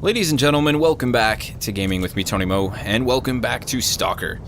Ladies and gentlemen, welcome back to Gaming with me, Tony Mo, and welcome back to STALKER.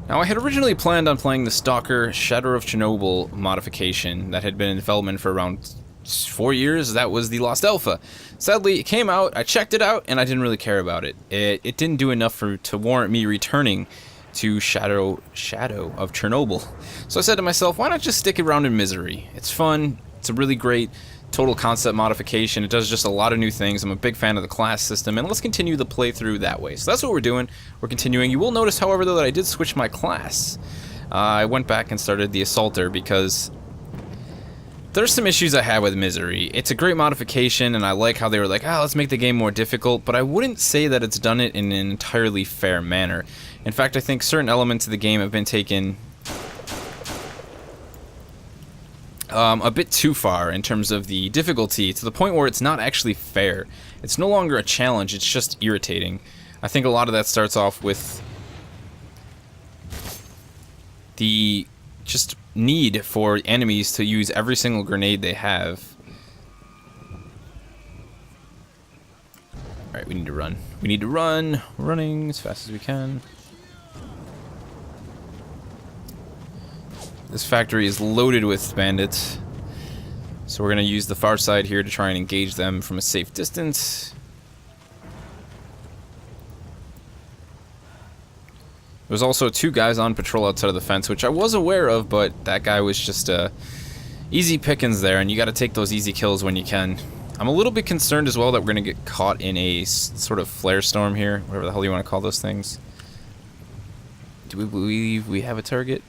Now, I had originally planned on playing the STALKER Shadow of Chernobyl modification that had been in development for around 4 years. That was the Lost Alpha. Sadly, it came out, I checked it out, and I didn't really care about it. It didn't do enough to warrant me returning to Shadow of Chernobyl. So I said to myself, why not just stick around in Misery? It's fun, it's a really great total concept modification. It does just a lot of new things. I'm a big fan of the class system, and let's continue the playthrough that way. So that's what we're doing. We're continuing. You will notice, however, though, that I did switch my class. I went back and started the Assaulter because there's some issues I have with Misery. It's a great modification, and I like how they were like, let's make the game more difficult, but I wouldn't say that it's done it in an entirely fair manner. In fact, I think certain elements of the game have been taken a bit too far in terms of the difficulty, to the point where it's not actually fair. It's no longer a challenge, it's just irritating. I think a lot of that starts off with the just need for enemies to use every single grenade they have. Alright, we need to run. We need to run. We're running as fast as we can. This factory is loaded with bandits, so we're going to use the far side here to try and engage them from a safe distance. There's also 2 guys on patrol outside of the fence, which I was aware of, but that guy was just easy pickings there, and you got to take those easy kills when you can. I'm a little bit concerned as well that we're going to get caught in a sort of flare storm here, whatever the hell you want to call those things. Do we believe we have a target?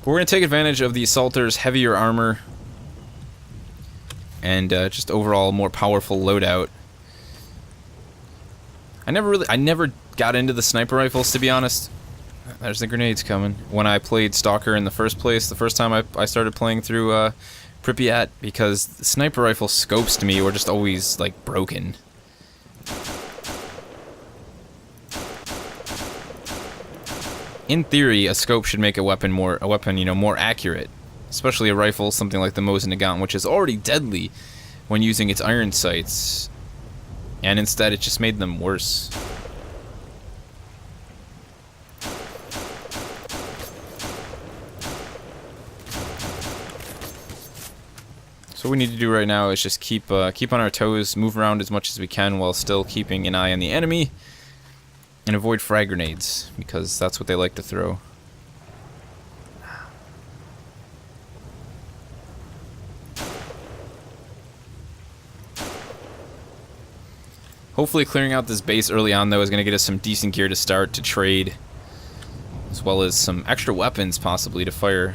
But we're going to take advantage of the Assaulter's heavier armor and just overall more powerful loadout. I never got into the sniper rifles, to be honest. There's the grenades coming. When I played STALKER in the first place, the first time I started playing through Pripyat, because the sniper rifle scopes to me were just always like broken. In theory, a scope should make a weapon more accurate, especially a rifle, something like the Mosin Nagant, which is already deadly when using its iron sights, and instead it just made them worse. So what we need to do right now is just keep on our toes, move around as much as we can while still keeping an eye on the enemy. And avoid frag grenades, because that's what they like to throw. Hopefully clearing out this base early on, though, is going to get us some decent gear to start, to trade, as well as some extra weapons, possibly, to fire.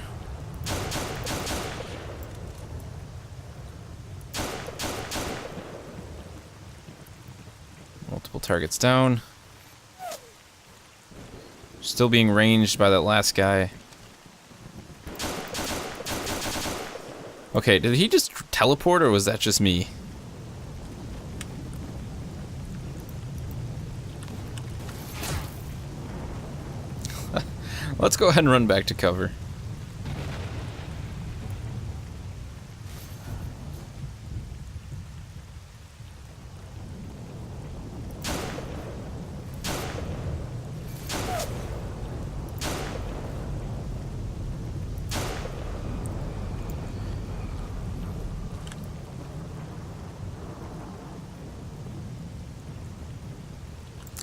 Multiple targets down. Still being ranged by that last guy. Okay, did he just teleport, or was that just me? Let's go ahead and run back to cover.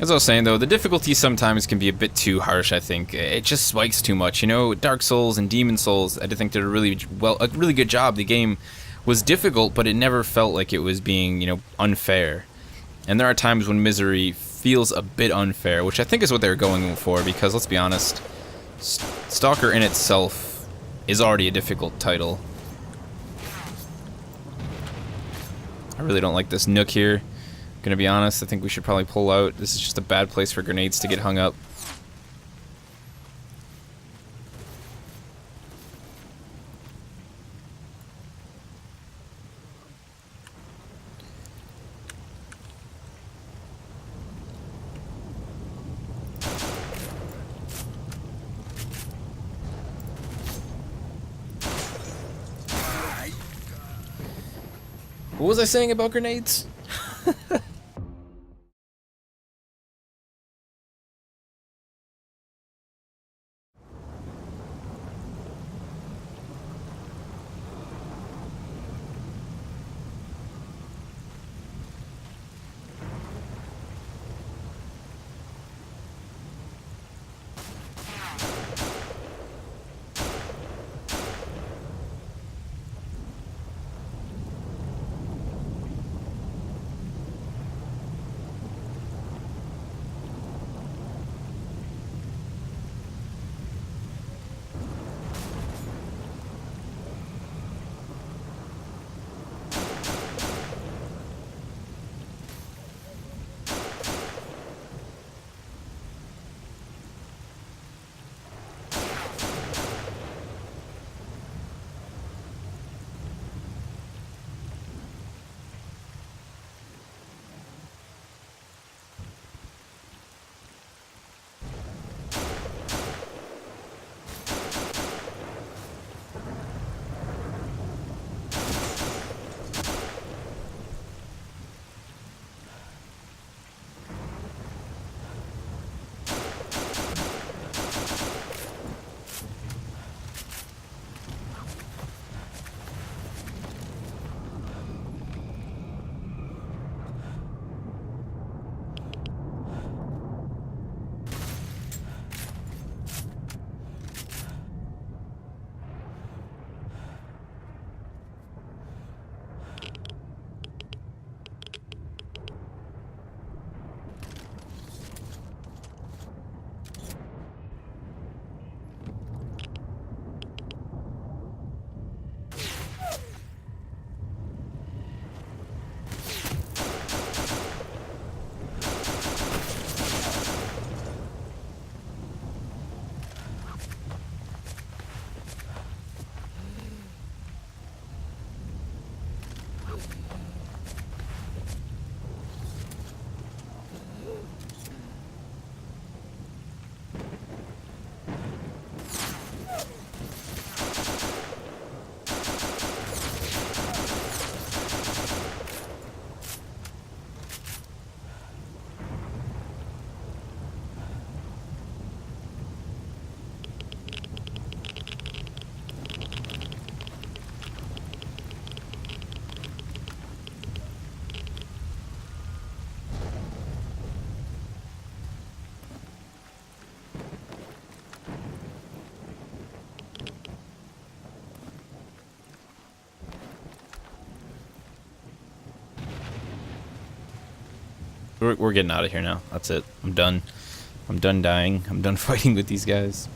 As I was saying, though, the difficulty sometimes can be a bit too harsh, I think. It just spikes too much. You know, Dark Souls and Demon Souls, I think did a really good job. The game was difficult, but it never felt like it was being, unfair. And there are times when Misery feels a bit unfair, which I think is what they're going for, because, let's be honest, STALKER in itself is already a difficult title. I really don't like this nook here. Gonna be honest, I think we should probably pull out. This is just a bad place for grenades to get hung up. What was I saying about grenades? We're getting out of here now. That's it. I'm done. I'm done dying. I'm done fighting with these guys.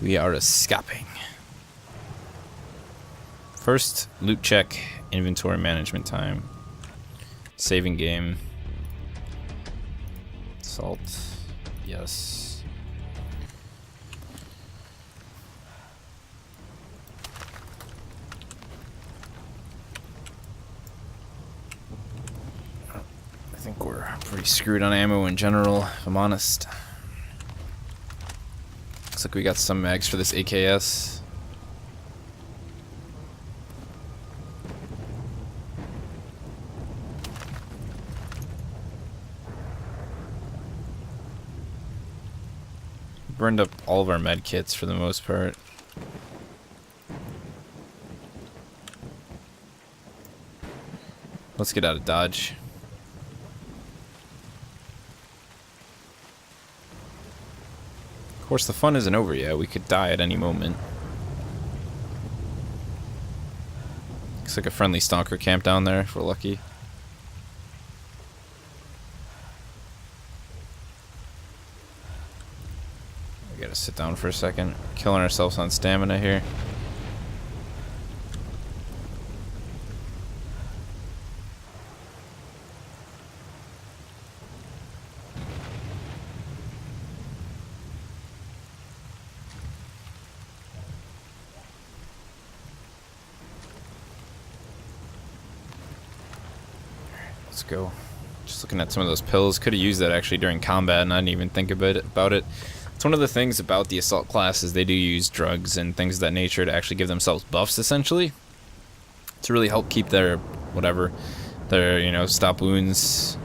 We are escaping. First, loot check, inventory management time. Saving game. Salt. Yes. I think we're pretty screwed on ammo in general, if I'm honest. Looks like we got some mags for this AKS. Burned up all of our med kits for the most part. Let's get out of Dodge. Of course, the fun isn't over yet. We could die at any moment. Looks like a friendly stalker camp down there, if we're lucky. We gotta sit down for a second. Killing ourselves on stamina here. Let's go. Just looking at some of those pills. Could have used that actually during combat and I didn't even think about it. It's one of the things about the assault class is they do use drugs and things of that nature to actually give themselves buffs, essentially. to really help keep their, whatever, their, you know, stop wounds.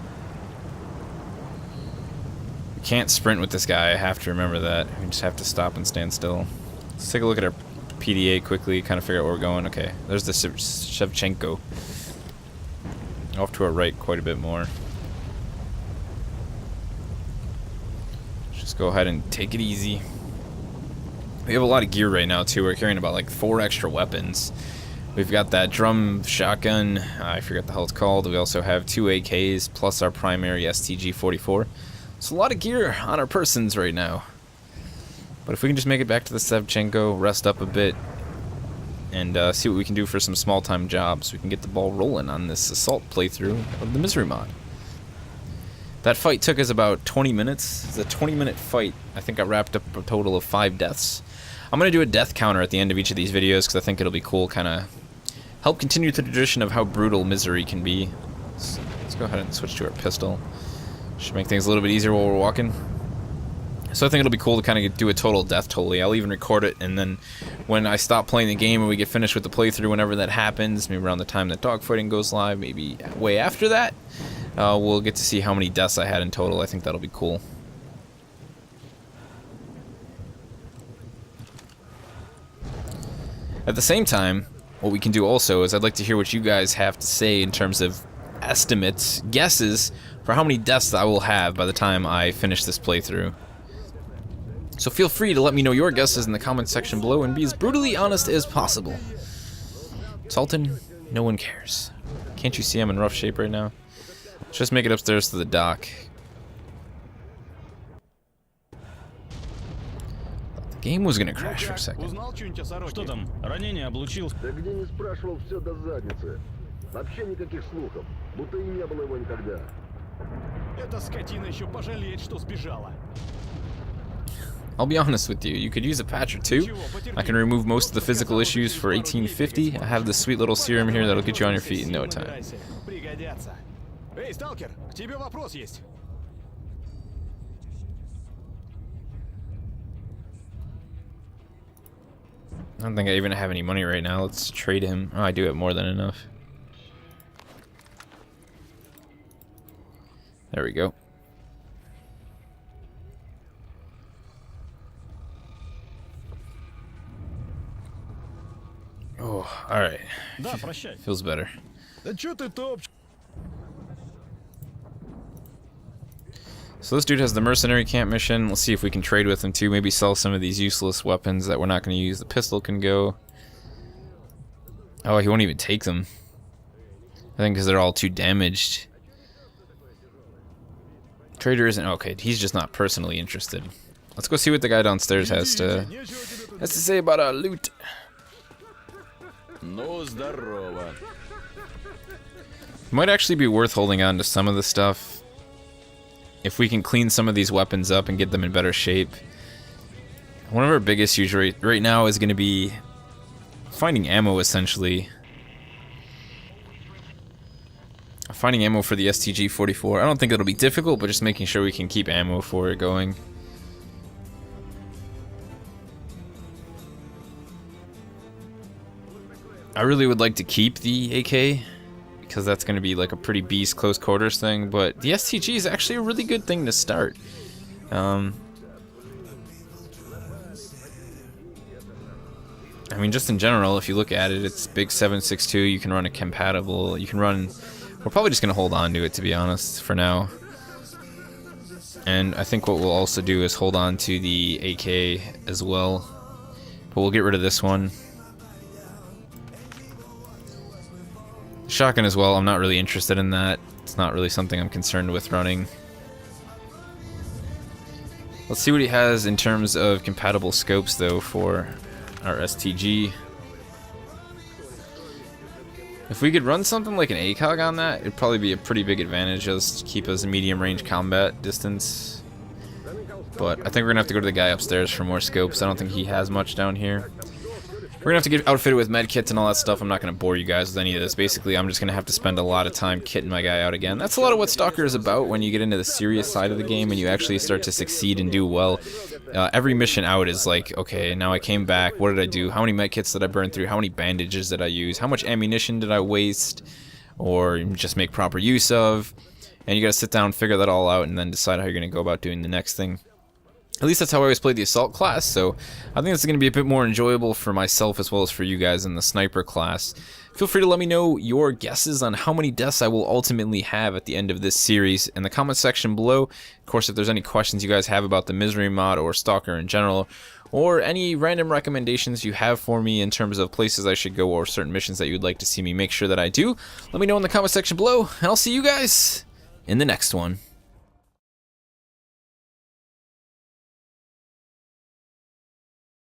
We can't sprint with this guy, I have to remember that. We just have to stop and stand still. Let's take a look at our PDA quickly, kind of figure out where we're going. Okay, there's the Shevchenko. Off to our right quite a bit more. Just go ahead and take it easy. We have a lot of gear right now too. We're carrying about like 4 extra weapons. We've got that drum shotgun, I forget the hell it's called. We also have 2 AKs plus our primary STG-44. It's a lot of gear on our persons right now. But if we can just make it back to the Shevchenko, rest up a bit, and see what we can do for some small-time jobs, we can get the ball rolling on this assault playthrough of the Misery mod. That fight took us about 20 minutes. It's a 20-minute fight. I think I wrapped up a total of 5 deaths. I'm going to do a death counter at the end of each of these videos because I think it'll be cool, kind of help continue the tradition of how brutal Misery can be. Let's go ahead and switch to our pistol. Should make things a little bit easier while we're walking. So I think it'll be cool to kind of do a total death tally. I'll even record it, and then when I stop playing the game and we get finished with the playthrough, whenever that happens, maybe around the time that dogfighting goes live, maybe way after that, we'll get to see how many deaths I had in total. I think that'll be cool. At the same time, what we can do also is I'd like to hear what you guys have to say in terms of estimates, guesses, for how many deaths I will have by the time I finish this playthrough. So feel free to let me know your guesses in the comment section below and be as brutally honest as possible. Sultan, no one cares. Can't you see I'm in rough shape right now? Let's just make it upstairs to the dock. The game was gonna crash for a second. Что там? Ранение облучился? Да где не спрашивал, все до задницы. Вообще никаких слухов, будто и не было его никогда. Эта скотина еще пожалеет, что сбежала. I'll be honest with you, you could use a patch or two. I can remove most of the physical issues for 1850. I have this sweet little serum here that'll get you on your feet in no time. Пригодятся. Эй, сталкер, к тебе вопрос есть. I don't think I even have any money right now. Let's trade him. Oh, I do have more than enough. There we go. Oh, alright. Да, прощай. Feels better. Да чё ты топчешь? So this dude has the mercenary camp mission. Let's see if we can trade with him too. Maybe sell some of these useless weapons that we're not going to use. The pistol can go. Oh, he won't even take them. I think because they're all too damaged. Trader isn't okay. He's just not personally interested. Let's go see what the guy downstairs has to say about our loot. Ну, здорово. Might actually be worth holding on to some of the stuff. If we can clean some of these weapons up and get them in better shape. One of our big issues right now is going to be finding ammo, essentially. Finding ammo for the STG-44. I don't think it'll be difficult, but just making sure we can keep ammo for it going. I really would like to keep the AK, because that's going to be like a pretty beast close quarters thing, but the STG is actually a really good thing to start. I mean, just in general, if you look at it, it's big 7.62, you can run a compatible, you can run, we're probably just going to hold on to it, to be honest, for now. And I think what we'll also do is hold on to the AK as well, but we'll get rid of this one. Shotgun as well, I'm not really interested in that. It's not really something I'm concerned with running. Let's see what he has in terms of compatible scopes though for our STG. If we could run something like an ACOG on that, it'd probably be a pretty big advantage just to keep us in medium range combat distance. But I think we're gonna have to go to the guy upstairs for more scopes. I don't think he has much down here. We're gonna have to get outfitted with med kits and all that stuff. I'm not gonna bore you guys with any of this. Basically, I'm just gonna have to spend a lot of time kitting my guy out again. That's a lot of what Stalker is about when you get into the serious side of the game and you actually start to succeed and do well. every mission out is like, okay, now I came back, what did I do? How many medkits did I burn through? How many bandages did I use? How much ammunition did I waste? Or just make proper use of? And you gotta sit down, figure that all out, and then decide how you're gonna go about doing the next thing. At least that's how I always played the Assault class, so I think it's going to be a bit more enjoyable for myself as well as for you guys in the Sniper class. Feel free to let me know your guesses on how many deaths I will ultimately have at the end of this series in the comment section below. Of course, if there's any questions you guys have about the Misery mod or Stalker in general, or any random recommendations you have for me in terms of places I should go or certain missions that you'd like to see me make sure that I do, let me know in the comment section below, and I'll see you guys in the next one.